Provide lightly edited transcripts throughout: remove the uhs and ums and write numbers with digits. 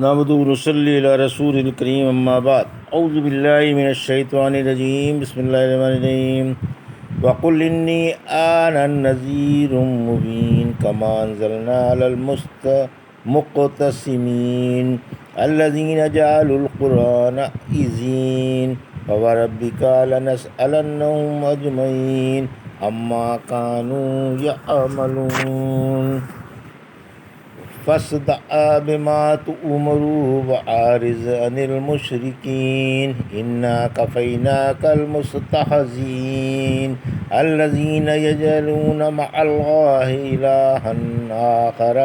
نعبد و نصلی علی رسول الکریم اما بعد اعوذ باللہ من الشیطان الرجیم بسم اللہ الرحمن الرحیم وقل انی آن النذیر مبین کما انزلنا علی المقتسمین الذین جعلوا القرآن عضین فوربک لنسألنہم اجمعین عما كانوا یعملون فاصدع بما تؤمر وأعرض عن المشركين إنا كفيناك المستهزئين الذين يجعلون مع الله إلها آخر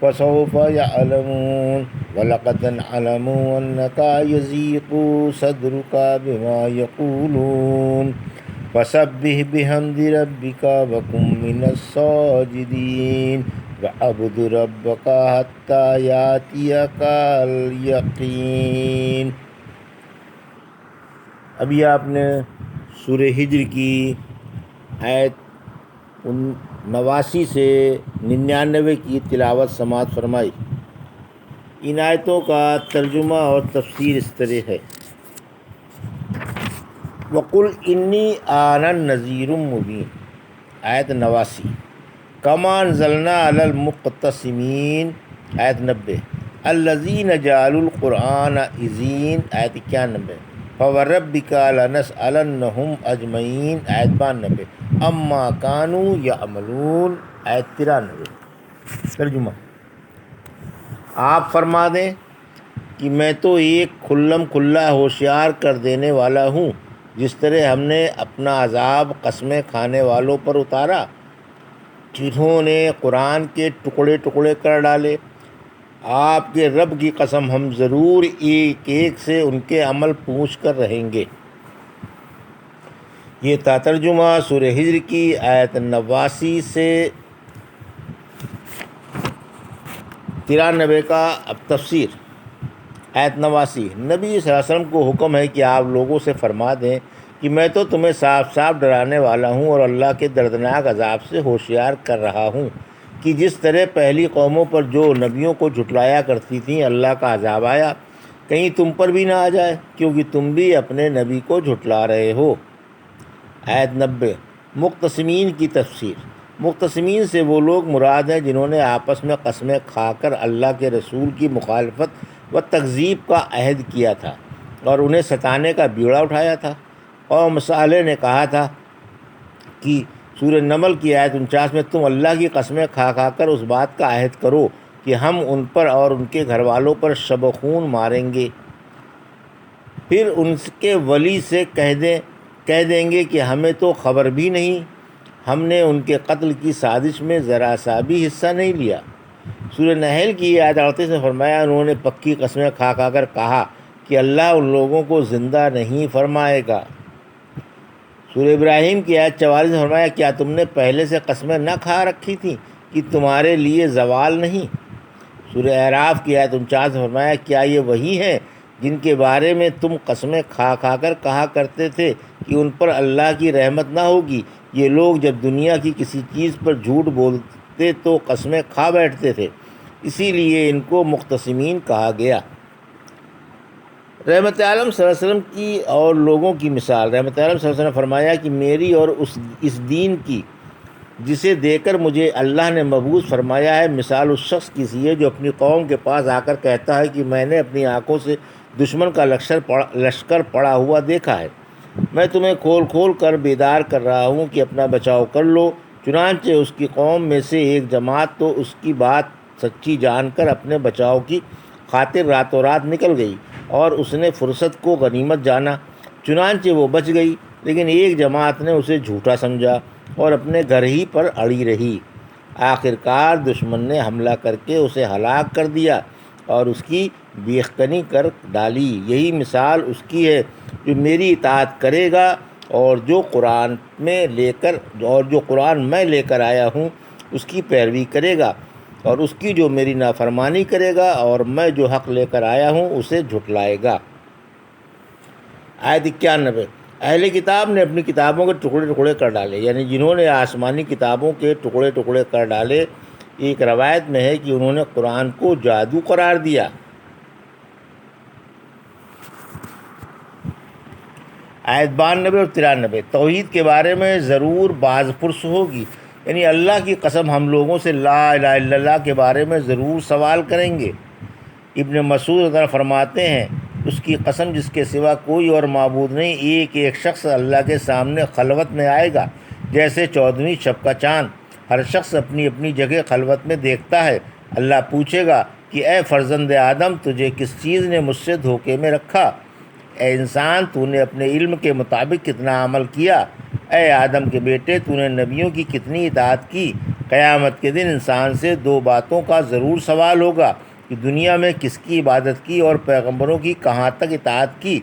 فسوف يعلمون ولقد نعلم أنك يضيق صدرك بما يقولون فسبح بحمد ربك وكن من الساجدين وَاعْبُدْ رَبَّكَ حَتَّى يَأْتِيَكَ الْيَقِينُ۔ ابھی آپ نے سورہ ہجر کی آیت 89 سے 99 کی تلاوت سماعت فرمائی۔ ان آیتوں کا ترجمہ اور تفسیر اس طرح ہے: وَقُلْ إِنِّي أَنَا النَّذِيرُ الْمُبِينُ، آیت 89۔ کما انزلنا علی المقتسمین، آیت 90۔ الذین جعلوا القرآن عضین، آیت 91۔ فوربک لنسألنہم اجمعین، آیت 92۔ اما کانوا یعملون، آیت 93۔ ترجمہ: آپ فرما دیں کہ میں تو ایک کھلم کھلا ہوشیار کر دینے والا ہوں، جس طرح ہم نے اپنا عذاب قسمیں کھانے والوں پر اتارا جنہوں نے قرآن کے ٹکڑے ٹکڑے کر ڈالے۔ آپ کے رب کی قسم ہم ضرور ایک ایک سے ان کے عمل پوچھ کر رہیں گے۔ یہ تھا ترجمہ سورہ ہجر کی آیت 89 سے 93 کا۔ اب تفسیر۔ آیت 89: نبی صلی اللہ علیہ وسلم کو حکم ہے کہ آپ لوگوں سے فرما دیں کہ میں تو تمہیں صاف صاف ڈرانے والا ہوں اور اللہ کے دردناک عذاب سے ہوشیار کر رہا ہوں کہ جس طرح پہلی قوموں پر جو نبیوں کو جھٹلایا کرتی تھیں اللہ کا عذاب آیا، کہیں تم پر بھی نہ آ جائے، کیونکہ تم بھی اپنے نبی کو جھٹلا رہے ہو۔ آیت 90: مقتسمین کی تفسیر۔ مقتسمین سے وہ لوگ مراد ہیں جنہوں نے آپس میں قسمیں کھا کر اللہ کے رسول کی مخالفت و تکذیب کا عہد کیا تھا اور انہیں ستانے کا بیڑا اٹھایا تھا۔ قوم صالح نے کہا تھا کہ سورہ نمل کی آیت 49 میں تم اللہ کی قسمیں کھا کھا کر اس بات کا عہد کرو کہ ہم ان پر اور ان کے گھر والوں پر شب و خون ماریں گے، پھر ان کے ولی سے کہہ دیں گے کہ ہمیں تو خبر بھی نہیں، ہم نے ان کے قتل کی سازش میں ذرا سا بھی حصہ نہیں لیا۔ سورہ نحل کی آیت 38 میں فرمایا انہوں نے پکی قسمیں کھا کھا کر کہا کہ اللہ ان لوگوں کو زندہ نہیں فرمائے گا۔ سورہ ابراہیم کی آیت 44 میں فرمایا کیا تم نے پہلے سے قسمیں نہ کھا رکھی تھیں کہ تمہارے لیے زوال نہیں۔ سورہ اعراف کی آیت 49 میں فرمایا کیا یہ وہی ہیں جن کے بارے میں تم قسمیں کھا کھا کر کہا کرتے تھے کہ ان پر اللہ کی رحمت نہ ہوگی۔ یہ لوگ جب دنیا کی کسی چیز پر جھوٹ بولتے تو قسمیں کھا بیٹھتے تھے، اسی لیے ان کو مقتسمین کہا گیا۔ رحمت عالم صلی اللہ علیہ وسلم کی اور لوگوں کی مثال۔ رحمت عالم صلی اللہ علیہ وسلم نے فرمایا کہ میری اور اس دین کی جسے دے کر مجھے اللہ نے مبعوث فرمایا ہے مثال اس شخص کی سی ہے جو اپنی قوم کے پاس آ کر کہتا ہے کہ میں نے اپنی آنکھوں سے دشمن کا لشکر پڑا ہوا دیکھا ہے، میں تمہیں کھول کھول کر بیدار کر رہا ہوں کہ اپنا بچاؤ کر لو۔ چنانچہ اس کی قوم میں سے ایک جماعت تو اس کی بات سچی جان کر اپنے بچاؤ کی خاطر راتوں رات نکل گئی اور اس نے فرصت کو غنیمت جانا، چنانچہ وہ بچ گئی، لیکن ایک جماعت نے اسے جھوٹا سمجھا اور اپنے گھر ہی پر اڑی رہی۔ آخرکار دشمن نے حملہ کر کے اسے ہلاک کر دیا اور اس کی بیخکنی کر ڈالی۔ یہی مثال اس کی ہے جو میری اطاعت کرے گا اور جو قرآن میں لے کر آیا ہوں اس کی پیروی کرے گا، اور اس کی جو میری نافرمانی کرے گا اور میں جو حق لے کر آیا ہوں اسے جھٹلائے گا۔ آیت 91: اہل کتاب نے اپنی کتابوں کے ٹکڑے ٹکڑے کر ڈالے، یعنی جنہوں نے آسمانی کتابوں کے ٹکڑے ٹکڑے کر ڈالے۔ ایک روایت میں ہے کہ انہوں نے قرآن کو جادو قرار دیا۔ آیت 92 اور 93۔ توحید کے بارے میں ضرور باز پرس ہوگی، یعنی اللہ کی قسم ہم لوگوں سے لا الہ الا اللہ کے بارے میں ضرور سوال کریں گے۔ ابن مسعود رضی اللہ فرماتے ہیں، اس کی قسم جس کے سوا کوئی اور معبود نہیں، ایک ایک شخص اللہ کے سامنے خلوت میں آئے گا جیسے 14ویں شب کا چاند۔ ہر شخص اپنی اپنی جگہ خلوت میں دیکھتا ہے۔ اللہ پوچھے گا کہ اے فرزند آدم، تجھے کس چیز نے مجھ سے دھوکے میں رکھا؟ اے انسان، تو نے اپنے علم کے مطابق کتنا عمل کیا؟ اے آدم کے بیٹے، تو نے نبیوں کی کتنی اطاعت کی؟ قیامت کے دن انسان سے دو باتوں کا ضرور سوال ہوگا کہ دنیا میں کس کی عبادت کی اور پیغمبروں کی کہاں تک اطاعت کی۔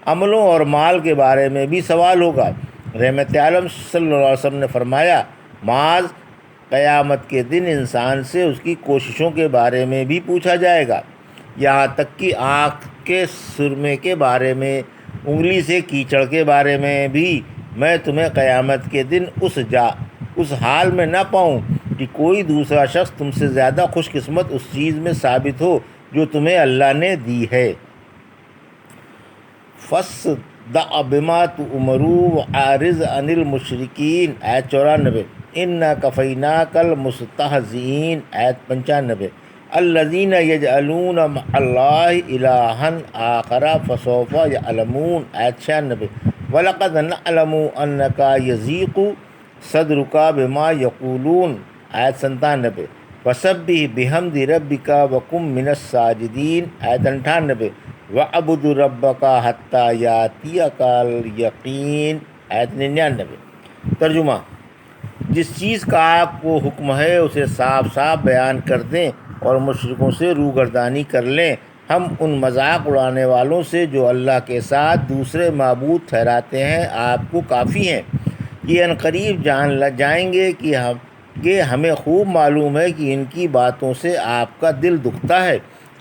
عملوں اور مال کے بارے میں بھی سوال ہوگا۔ رحمت عالم صلی اللہ علیہ وسلم نے فرمایا، معاذ، قیامت کے دن انسان سے اس کی کوششوں کے بارے میں بھی پوچھا جائے گا، یہاں تک کہ آنکھ کے سرمے کے بارے میں، انگلی سے کیچڑ کے بارے میں بھی۔ میں تمہیں قیامت کے دن اس حال میں نہ پاؤں کہ کوئی دوسرا شخص تم سے زیادہ خوش قسمت اس چیز میں ثابت ہو جو تمہیں اللہ نے دی ہے۔ فاصدع بما تؤمر وأعرض عن المشرکین، آیت 94۔ انا کفیناک المستہزئین، آیت 95۔ الذین یجعلون مع اللہ الہا آخر فسوف یعلمون، آیت 96۔ وَلَقَدْ نَعْلَمُ أَنَّكَ يَضِيقُ صَدْرُكَ بِمَا يَقُولُونَ، آیت 97۔ وَسَبِّحْ بِحَمْدِ رَبِّكَ وَكُن مِّنَ السَّاجِدِينَ، آیت 98۔ وَاعْبُدْ رَبَّكَ حَتَّىٰ يَأْتِيَكَ الْيَقِينُ، آیت 99۔ ترجمہ: جس چیز کا آپ کو حکم ہے اسے صاف صاف بیان کر دیں اور مشرکوں سے روگردانی کر لیں۔ ہم ان مذاق اڑانے والوں سے جو اللہ کے ساتھ دوسرے معبود ٹھہراتے ہیں آپ کو کافی ہیں۔ یہ عنقریب جان جائیں گے کہ ہمیں خوب معلوم ہے کہ ان کی باتوں سے آپ کا دل دکھتا ہے،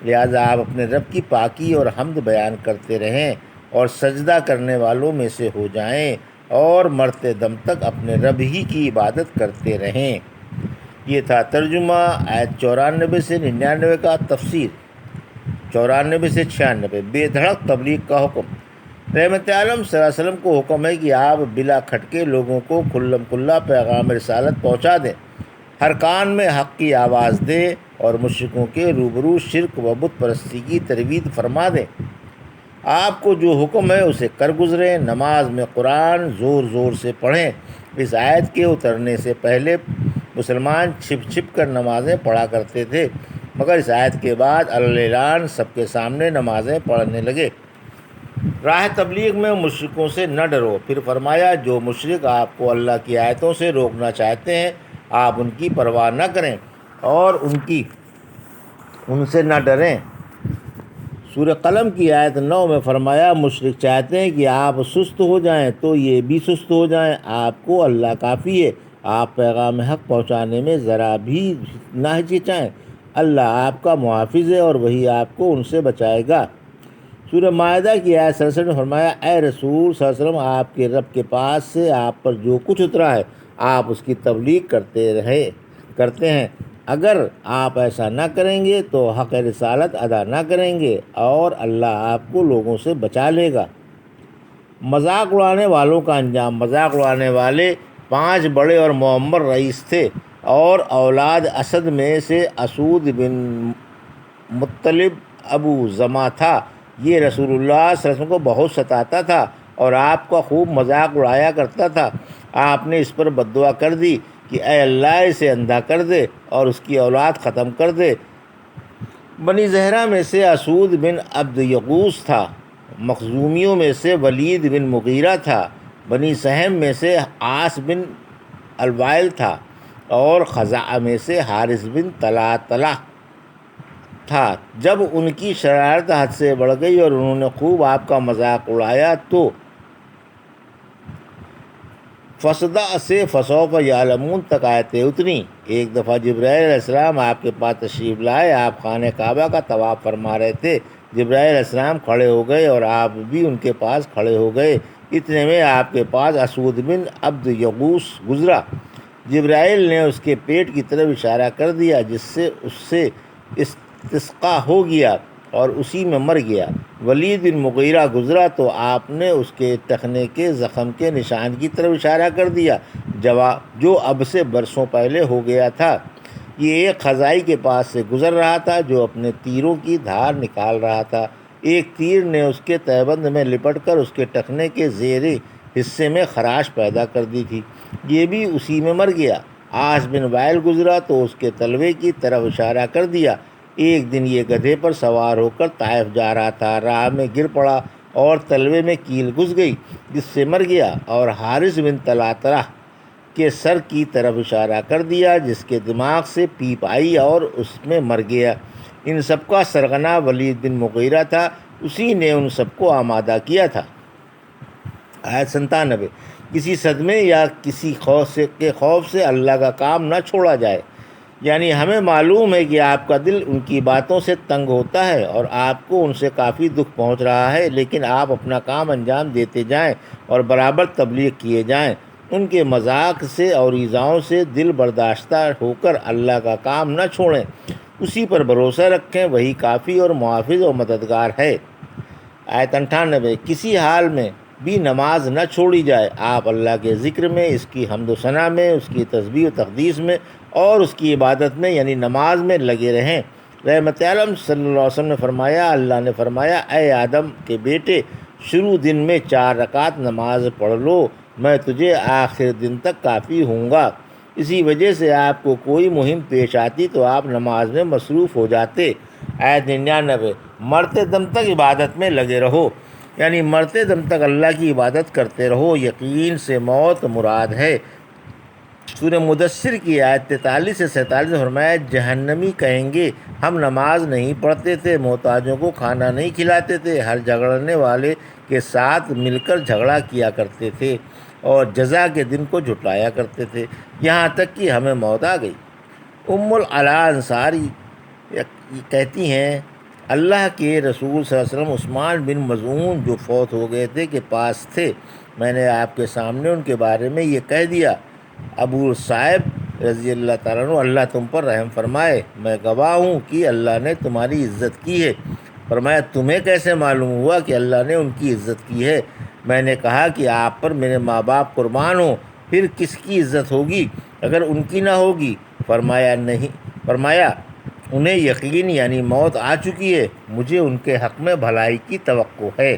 لہذا آپ اپنے رب کی پاکی اور حمد بیان کرتے رہیں اور سجدہ کرنے والوں میں سے ہو جائیں اور مرتے دم تک اپنے رب ہی کی عبادت کرتے رہیں۔ یہ تھا ترجمہ آیت 94 سے 99 کا۔ تفسیر 94 سے 96۔ بے دھڑک تبلیغ کا حکم۔ رحمت عالم صلی اللہ علیہ وسلم کو حکم ہے کہ آپ بلا کھٹکے لوگوں کو کھلم کھلا پیغام رسالت پہنچا دیں، ہر کان میں حق کی آواز دیں اور مشرکوں کے روبرو شرک و بت پرستی کی ترویج فرما دیں۔ آپ کو جو حکم ہے اسے کر گزریں۔ نماز میں قرآن زور زور سے پڑھیں۔ اس آیت کے اترنے سے پہلے مسلمان چھپ چھپ کر نمازیں پڑھا کرتے تھے، مگر اس آیت کے بعد اعلان سب کے سامنے نمازیں پڑھنے لگے۔ راہ تبلیغ میں مشرکوں سے نہ ڈرو۔ پھر فرمایا، جو مشرک آپ کو اللہ کی آیتوں سے روکنا چاہتے ہیں آپ ان کی پرواہ نہ کریں اور ان سے نہ ڈریں۔ سورہ قلم کی آیت 9 میں فرمایا، مشرک چاہتے ہیں کہ آپ سست ہو جائیں تو یہ بھی سست ہو جائیں، آپ کو اللہ کافی ہے۔ آپ پیغام حق پہنچانے میں ذرا بھی نہ ہچکچائیں، اللہ آپ کا محافظ ہے اور وہی آپ کو ان سے بچائے گا۔ سورہ مائدہ کی آیت 67 میں فرمایا، اے رسول صلی اللہ علیہ وسلم، آپ کے رب کے پاس سے آپ پر جو کچھ اترا ہے آپ اس کی تبلیغ کرتے ہیں۔ اگر آپ ایسا نہ کریں گے تو حق رسالت ادا نہ کریں گے اور اللہ آپ کو لوگوں سے بچا لے گا۔ مذاق اڑانے والوں کا انجام۔ مذاق اڑانے والے 5 بڑے اور معمر رئیس تھے، اور اولاد اسد میں سے اسود بن مطلب ابو زمع تھا۔ یہ رسول اللہ صلی اللہ علیہ وسلم کو بہت ستاتا تھا اور آپ کا خوب مذاق اڑایا کرتا تھا۔ آپ نے اس پر بد دعا کر دی کہ اے اللہ اسے اندھا کر دے اور اس کی اولاد ختم کر دے۔ بنی زہرہ میں سے اسود بن عبد یغوث تھا، مخزومیوں میں سے ولید بن مغیرہ تھا، بنی سہم میں سے عاص بن الوائل تھا، اور خزاعہ میں سے حارث بن طلحہ تھا۔ جب ان کی شرارت حد سے بڑھ گئی اور انہوں نے خوب آپ کا مذاق اڑایا تو فصدع سے فسوف یعلمون تک آیتیں اتری۔ ایک دفعہ جبرائیل علیہ السلام آپ کے پاس تشریف لائے، آپ خانہ کعبہ کا طواف فرما رہے تھے۔ جبرائیل علیہ السلام کھڑے ہو گئے اور آپ بھی ان کے پاس کھڑے ہو گئے۔ اتنے میں آپ کے پاس اسود بن عبد یغوث گزرا۔ جبرائیل نے اس کے پیٹ کی طرف اشارہ کر دیا، جس سے اس سے استسقا ہو گیا۔ اور اسی میں مر گیا۔ ولید بن مغیرہ گزرا تو آپ نے اس کے ٹخنے کے زخم کے نشان کی طرف اشارہ کر دیا جو اب سے برسوں پہلے ہو گیا تھا۔ یہ ایک خزائی کے پاس سے گزر رہا تھا جو اپنے تیروں کی دھار نکال رہا تھا۔ ایک تیر نے اس کے تہبند میں لپٹ کر اس کے ٹخنے کے زیرے حصے میں خراش پیدا کر دی تھی، یہ بھی اسی میں مر گیا۔ عاص بن وائل گزرا تو اس کے تلوے کی طرف اشارہ کر دیا۔ ایک دن یہ گدھے پر سوار ہو کر طائف جا رہا تھا، راہ میں گر پڑا اور تلوے میں کیل گھس گئی جس سے مر گیا، اور حارث بن طلحہ کے سر کی طرف اشارہ کر دیا جس کے دماغ سے پیپ آئی اور اس میں مر گیا۔ ان سب کا سرغنہ ولید بن مغیرہ تھا، اسی نے ان سب کو آمادہ کیا تھا۔ آیت 97۔ کسی صدمے یا کسی خوف سے اللہ کا کام نہ چھوڑا جائے، یعنی ہمیں معلوم ہے کہ آپ کا دل ان کی باتوں سے تنگ ہوتا ہے اور آپ کو ان سے کافی دکھ پہنچ رہا ہے، لیکن آپ اپنا کام انجام دیتے جائیں اور برابر تبلیغ کیے جائیں۔ ان کے مذاق سے اور ایذاؤں سے دل برداشتہ ہو کر اللہ کا کام نہ چھوڑیں، اسی پر بھروسہ رکھیں، وہی کافی اور محافظ اور مددگار ہے۔ آیت 98۔ کسی حال میں بھی نماز نہ چھوڑی جائے، آپ اللہ کے ذکر میں، اس کی حمد و ثنا میں، اس کی تسبیح و تقدیس میں اور اس کی عبادت میں یعنی نماز میں لگے رہیں۔ رحمت عالم صلی اللہ علیہ وسلم نے فرمایا، اللہ نے فرمایا، اے آدم کے بیٹے، شروع دن میں 4 رکعت نماز پڑھ لو، میں تجھے آخر دن تک کافی ہوں گا۔ اسی وجہ سے آپ کو کوئی مہم پیش آتی تو آپ نماز میں مصروف ہو جاتے۔ آیت 99۔ مرتے دم تک عبادت میں لگے رہو، یعنی مرتے دم تک اللہ کی عبادت کرتے رہو، یقین سے موت مراد ہے۔ سورہ مدثر کی آیت 43 سے 47 میں فرمایا، جہنمی کہیں گے، ہم نماز نہیں پڑھتے تھے، محتاجوں کو کھانا نہیں کھلاتے تھے، ہر جھگڑنے والے کے ساتھ مل کر جھگڑا کیا کرتے تھے اور جزا کے دن کو جھٹلایا کرتے تھے، یہاں تک کہ ہمیں موت آ گئی۔ العلا انصاری کہتی ہیں، اللہ کے رسول صلی اللہ علیہ وسلم عثمان بن مظعون جو فوت ہو گئے تھے کے پاس تھے، میں نے آپ کے سامنے ان کے بارے میں یہ کہہ دیا۔ ابو صاحب رضی اللہ تعالیٰ عنہ، اللہ تم پر رحم فرمائے، میں گواہ ہوں کہ اللہ نے تمہاری عزت کی ہے۔ فرمایا، تمہیں کیسے معلوم ہوا کہ اللہ نے ان کی عزت کی ہے؟ میں نے کہا کہ آپ پر میرے ماں باپ قربان ہوں، پھر کس کی عزت ہوگی اگر ان کی نہ ہوگی؟ فرمایا نہیں، فرمایا انہیں یقین یعنی موت آ چکی ہے، مجھے ان کے حق میں بھلائی کی توقع ہے۔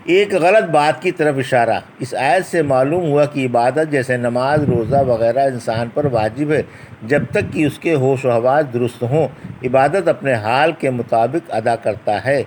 ایک غلط بات کی طرف اشارہ۔ اس آیت سے معلوم ہوا کہ عبادت جیسے نماز، روزہ وغیرہ انسان پر واجب ہے جب تک کہ اس کے ہوش و حواس درست ہوں۔ عبادت اپنے حال کے مطابق ادا کرتا ہے۔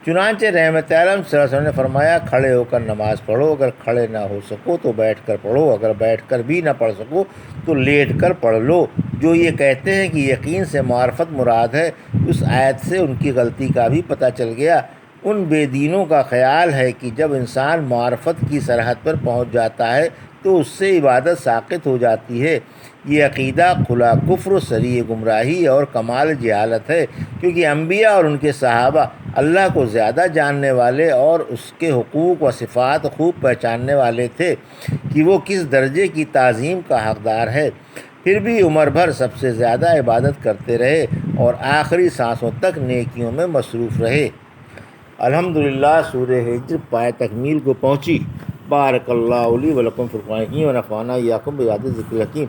چنانچہ رحمت عالم صلی اللہ علیہ وسلم نے فرمایا، کھڑے ہو کر نماز پڑھو، اگر کھڑے نہ ہو سکو تو بیٹھ کر پڑھو، اگر بیٹھ کر بھی نہ پڑھ سکو تو لیٹ کر پڑھ لو۔ جو یہ کہتے ہیں کہ یقین سے معرفت مراد ہے، اس آیت سے ان کی غلطی کا بھی پتہ چل گیا۔ ان بے دینوں کا خیال ہے کہ جب انسان معرفت کی سرحد پر پہنچ جاتا ہے تو اس سے عبادت ساقط ہو جاتی ہے۔ یہ عقیدہ کھلا کفر، صریح گمراہی اور کمال جہالت ہے، کیونکہ انبیاء اور ان کے صحابہ اللہ کو زیادہ جاننے والے اور اس کے حقوق و صفات خوب پہچاننے والے تھے کہ وہ کس درجے کی تعظیم کا حقدار ہے، پھر بھی عمر بھر سب سے زیادہ عبادت کرتے رہے اور آخری سانسوں تک نیکیوں میں مصروف رہے۔ الحمدللہ سورہ ہجر پائے تکمیل کو پہنچی۔ بارک اللہ لی و لکم فی القرآن الحکیم و نفعنی وایاکم بآیات الذکر الحکیم۔